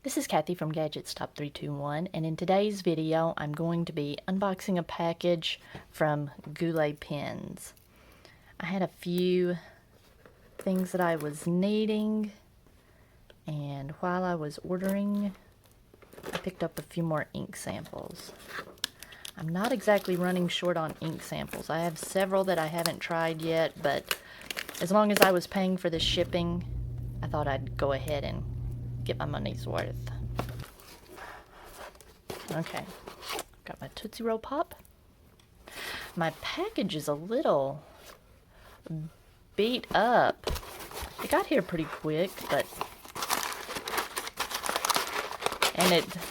This is Kathy from Gadgets Top 321, and in today's video I'm going to be unboxing a package from Goulet Pens. I had a few things that I was needing, and while I was ordering I picked up a few more ink samples. I'm not exactly running short on ink samples. I have several that I haven't tried yet, but as long as I was paying for the shipping, I thought I'd go ahead and get my money's worth. Okay, got my Tootsie Roll Pop. My package is a little beat up. It got here pretty quick, but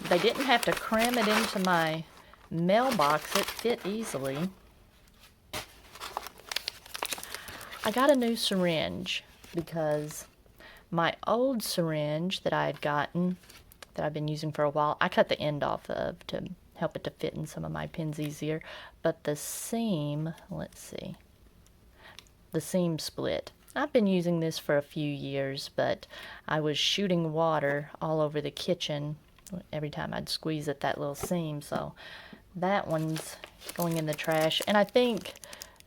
they didn't have to cram it into my mailbox. It fit easily. I got a new syringe because my old syringe that I had gotten, that I've been using for a while, I cut the end off of to help it to fit in some of my pens easier. But the seam, let's see, the seam split. I've been using this for a few years, but I was shooting water all over the kitchen every time I'd squeeze at that little seam, so that one's going in the trash. And I think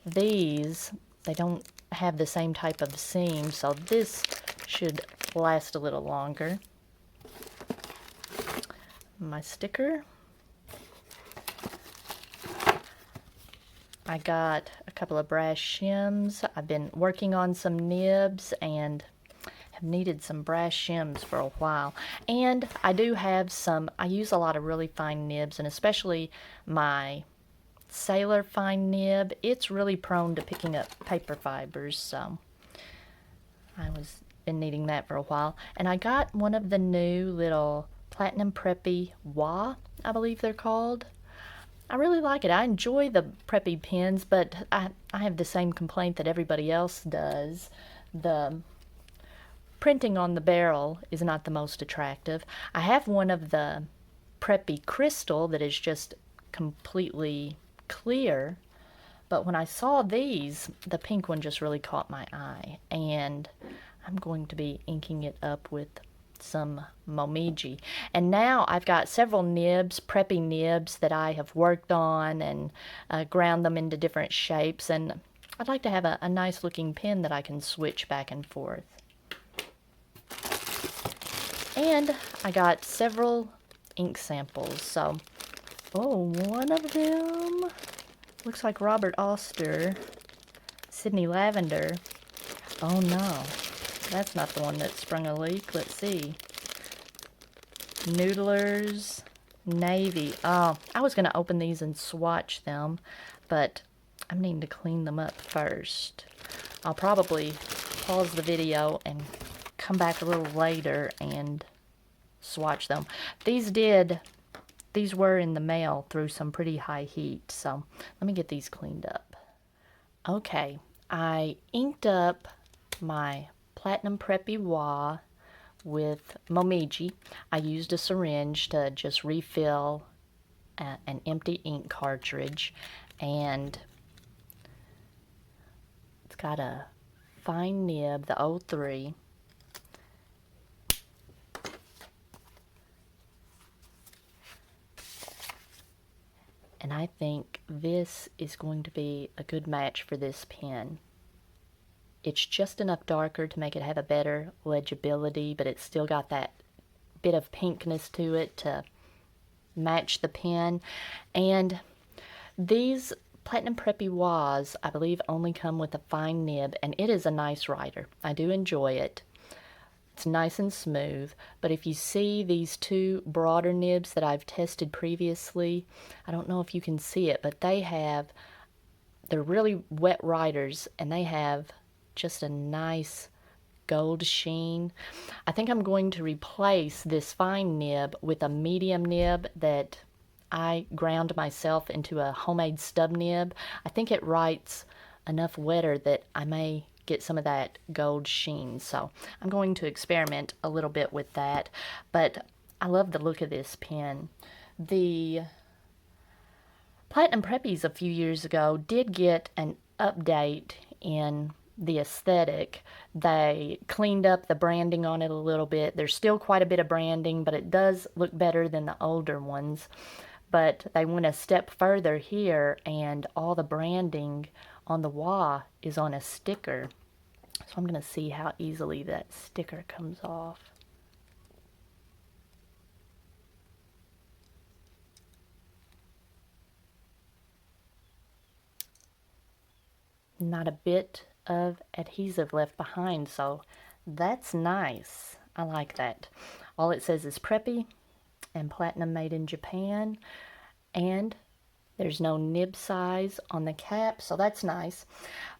these, they don't have the same type of seam, so this should last a little longer. My sticker. I got a couple of brass shims. I've been working on some nibs and have needed some brass shims for a while. And I do have some, I use a lot of really fine nibs, and especially my Sailor fine nib. It's really prone to picking up paper fibers, so I was been needing that for a while. And I got one of the new little Platinum Preppy Wah, I believe they're called. I really like it. I enjoy the preppy pens, but I have the same complaint that everybody else does. The printing on the barrel is not the most attractive. I have one of the preppy crystal that is just completely clear, but when I saw these, the pink one just really caught my eye, and I'm going to be inking it up with some Momiji. And now I've got several nibs, preppy nibs, that I have worked on and ground them into different shapes, and I'd like to have a nice looking pen that I can switch back and forth. And I got several ink samples. So, oh, one of them looks like Robert Oster, Sydney Lavender. Oh no, that's not the one that sprung a leak. Let's see. Noodlers, Navy. Oh, I was going to open these and swatch them, but I'm needing to clean them up first. I'll probably pause the video and come back a little later and swatch them. These were in the mail through some pretty high heat, so let me get these cleaned up. Okay, I inked up my Platinum Preppy Wah with Momiji. I used a syringe to just refill an empty ink cartridge, and it's got a fine nib, the 03. And I think this is going to be a good match for this pen. It's just enough darker to make it have a better legibility, but it's still got that bit of pinkness to it to match the pen. And these Platinum Preppy Wahs, I believe, only come with a fine nib, and it is a nice writer. I do enjoy it. It's nice and smooth, but if you see these two broader nibs that I've tested previously, I don't know if you can see it, but they're really wet writers, and they have just a nice gold sheen. I think I'm going to replace this fine nib with a medium nib that I ground myself into a homemade stub nib. I think it writes enough wetter that I may get some of that gold sheen, so I'm going to experiment a little bit with that. But I love the look of this pen. The Platinum Preppies a few years ago did get an update in the aesthetic. They cleaned up the branding on it a little bit. There's still quite a bit of branding, but it does look better than the older ones. But they went a step further here, and all the branding on the wah is on a sticker. So I'm going to see how easily that sticker comes off. Not a bit of adhesive left behind, so that's nice. I like that. All it says is preppy and platinum made in Japan, and there's no nib size on the cap, so that's nice.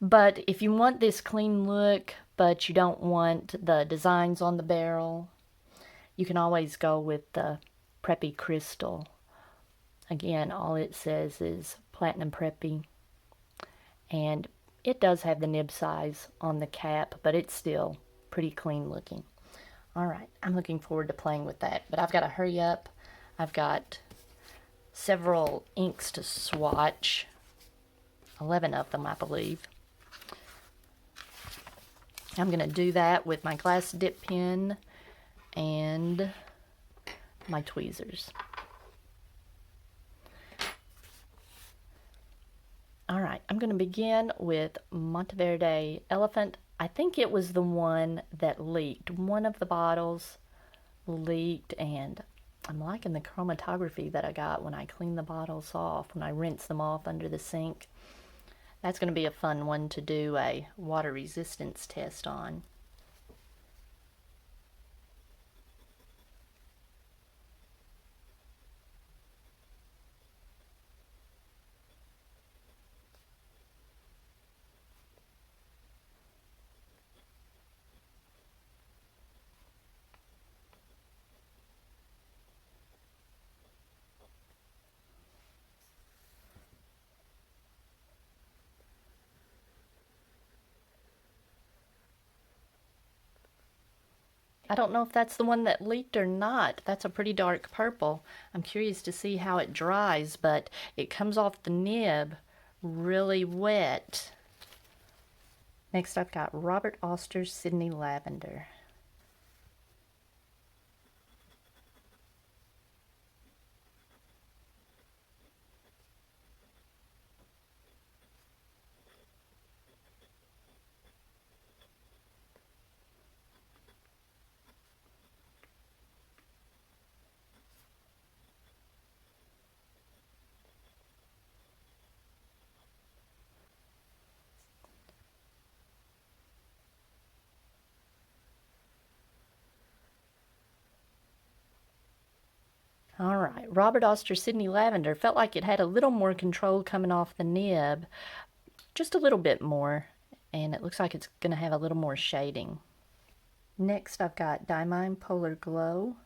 But if you want this clean look, but you don't want the designs on the barrel, you can always go with the preppy crystal. Again, all it says is platinum preppy, and it does have the nib size on the cap, but it's still pretty clean looking. All right, I'm looking forward to playing with that, but I've got to hurry up. I've got several inks to swatch, 11 of them, I believe. I'm going to do that with my glass dip pen and my tweezers. All right, I'm going to begin with Monteverde Elephant. I think it was the one that leaked. One of the bottles leaked, and I'm liking the chromatography that I got when I cleaned the bottles off, when I rinsed them off under the sink. That's going to be a fun one to do a water resistance test on. I don't know if that's the one that leaked or not. That's a pretty dark purple. I'm curious to see how it dries, but it comes off the nib really wet. Next I've got Robert Oster's Sydney Lavender. All right, Robert Oster Sydney Lavender felt like it had a little more control coming off the nib, just a little bit more, and it looks like it's going to have a little more shading. Next I've got Diamine Polar Glow.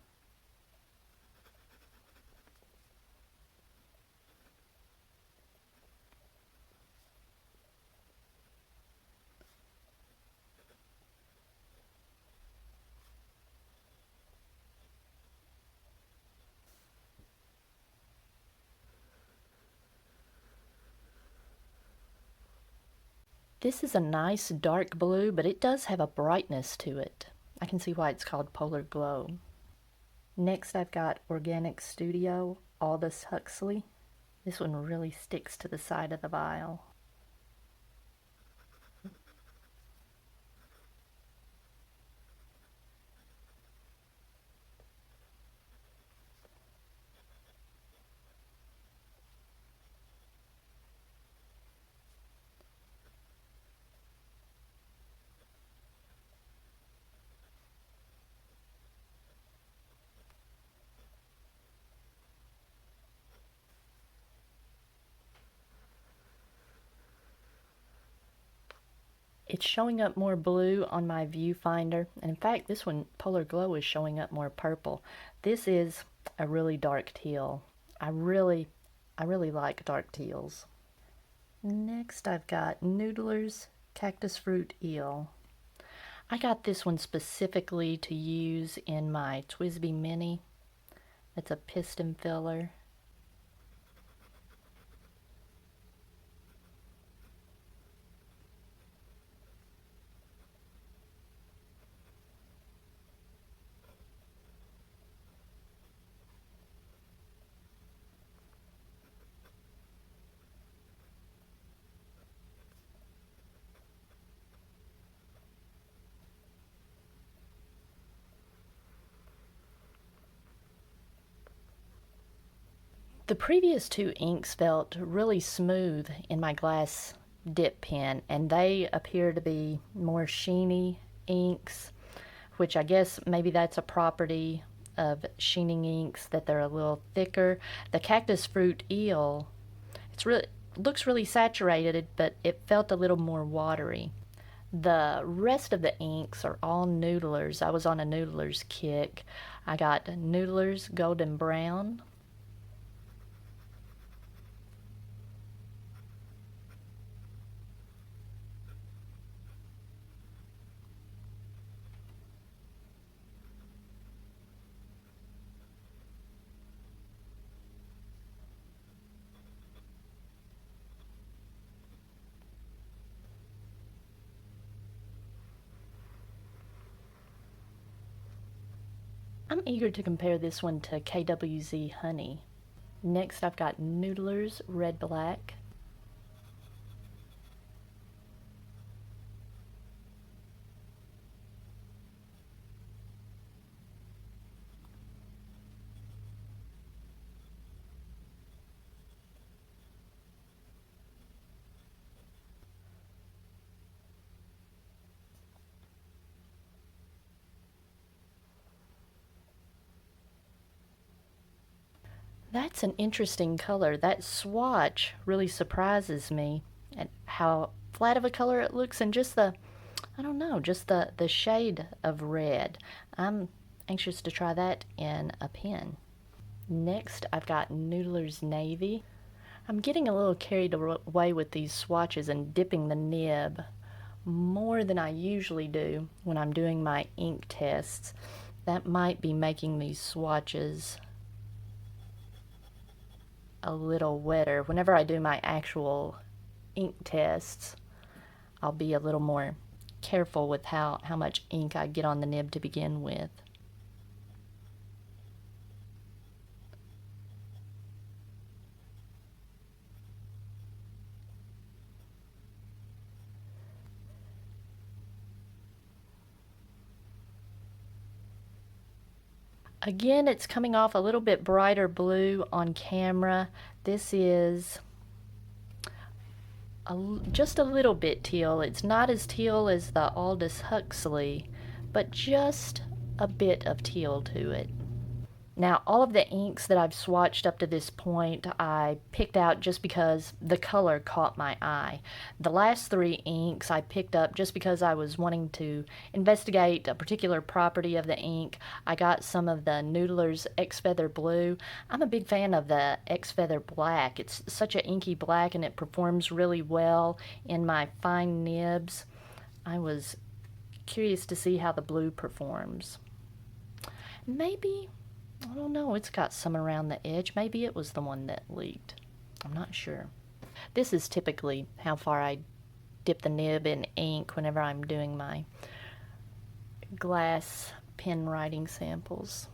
This is a nice dark blue, but it does have a brightness to it. I can see why it's called Polar Glow. Next I've got Organic Studio Aldous Huxley. This one really sticks to the side of the vial. It's showing up more blue on my viewfinder, and in fact this one, Polar Glow, is showing up more purple. This is a really dark teal. I really like dark teals. Next I've got Noodlers Cactus Fruit Eel. I got this one specifically to use in my Twisby Mini. It's a piston filler. The previous two inks felt really smooth in my glass dip pen, and they appear to be more sheeny inks, which I guess maybe that's a property of sheening inks, that they're a little thicker. The Cactus Fruit Eel, looks really saturated, but it felt a little more watery. The rest of the inks are all Noodlers. I was on a Noodlers kick. I got Noodlers Golden Brown, I'm eager to compare this one to KWZ Honey. Next I've got Noodlers Red Black, That's an interesting color. That swatch really surprises me at how flat of a color it looks, and just I don't know, just the shade of red. I'm anxious to try that in a pen. Next, I've got Noodler's Navy. I'm getting a little carried away with these swatches and dipping the nib more than I usually do when I'm doing my ink tests. That might be making these swatches a little wetter. Whenever I do my actual ink tests, I'll be a little more careful with how much ink I get on the nib to begin with. Again, it's coming off a little bit brighter blue on camera. This is just a little bit teal. It's not as teal as the Aldous Huxley, but just a bit of teal to it. Now, all of the inks that I've swatched up to this point, I picked out just because the color caught my eye. The last three inks I picked up just because I was wanting to investigate a particular property of the ink. I got some of the Noodler's X-Feather Blue. I'm a big fan of the X-Feather Black. It's such an inky black, and it performs really well in my fine nibs. I was curious to see how the blue performs. Maybe, I don't know, it's got some around the edge. Maybe it was the one that leaked. I'm not sure. This is typically how far I dip the nib in ink whenever I'm doing my glass pen writing samples.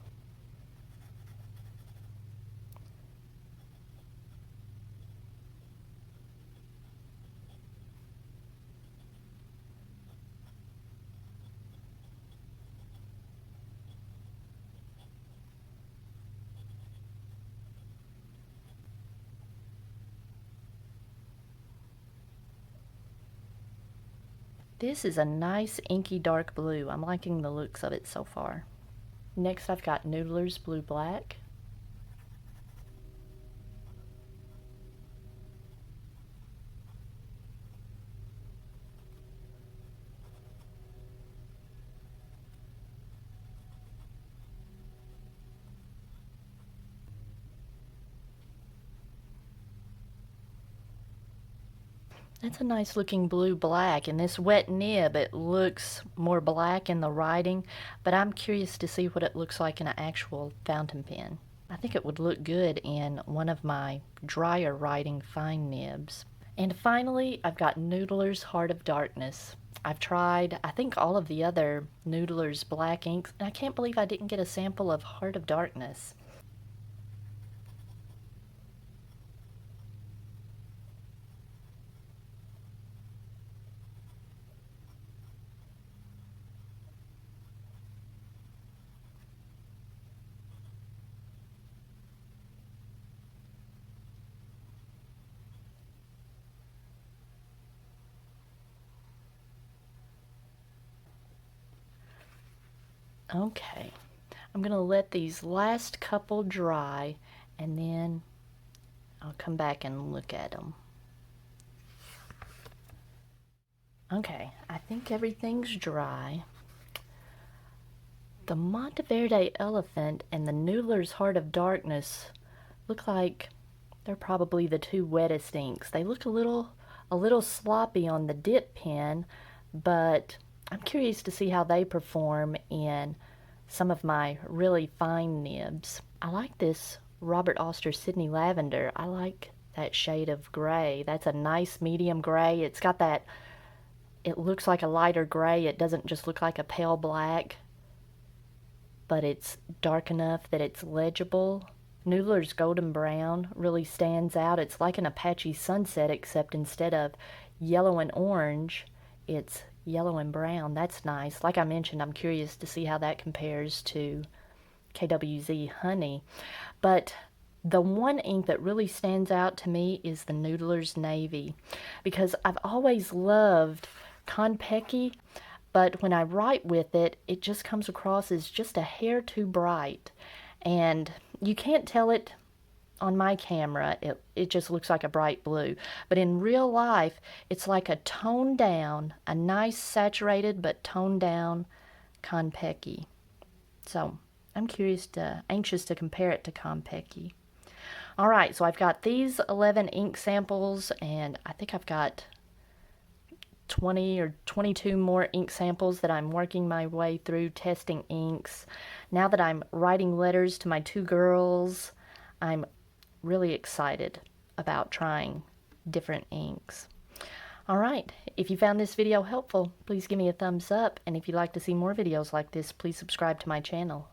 This is a nice inky dark blue. I'm liking the looks of it so far. Next I've got Noodler's Blue Black. That's a nice looking blue black. In this wet nib, it looks more black in the writing, but I'm curious to see what it looks like in an actual fountain pen. I think it would look good in one of my drier writing fine nibs. And finally, I've got Noodler's Heart of Darkness. I've tried, I think, all of the other Noodler's black inks, and I can't believe I didn't get a sample of Heart of Darkness. Okay, I'm going to let these last couple dry, and then I'll come back and look at them. Okay, I think everything's dry. The Monteverde Elephant and the Noodler's Heart of Darkness look like they're probably the two wettest inks. They look a little sloppy on the dip pen, but I'm curious to see how they perform in some of my really fine nibs. I like this Robert Oster Sydney Lavender. I like that shade of gray. That's a nice medium gray. It's got that, it looks like a lighter gray. It doesn't just look like a pale black, but it's dark enough that it's legible. Noodler's Golden Brown really stands out. It's like an Apache Sunset, except instead of yellow and orange, it's yellow and brown. That's nice. Like I mentioned, I'm curious to see how that compares to KWZ Honey. But the one ink that really stands out to me is the Noodler's Navy, because I've always loved Konpeki, but when I write with it, it just comes across as just a hair too bright. And you can't tell it on my camera. It just looks like a bright blue. But in real life, it's like a toned down, a nice saturated but toned down Konpeki. So I'm anxious to compare it to Konpeki. All right, so I've got these 11 ink samples, and I think I've got 20 or 22 more ink samples that I'm working my way through testing inks. Now that I'm writing letters to my two girls, I'm really excited about trying different inks. All right, if you found this video helpful, please give me a thumbs up, and if you'd like to see more videos like this, please subscribe to my channel.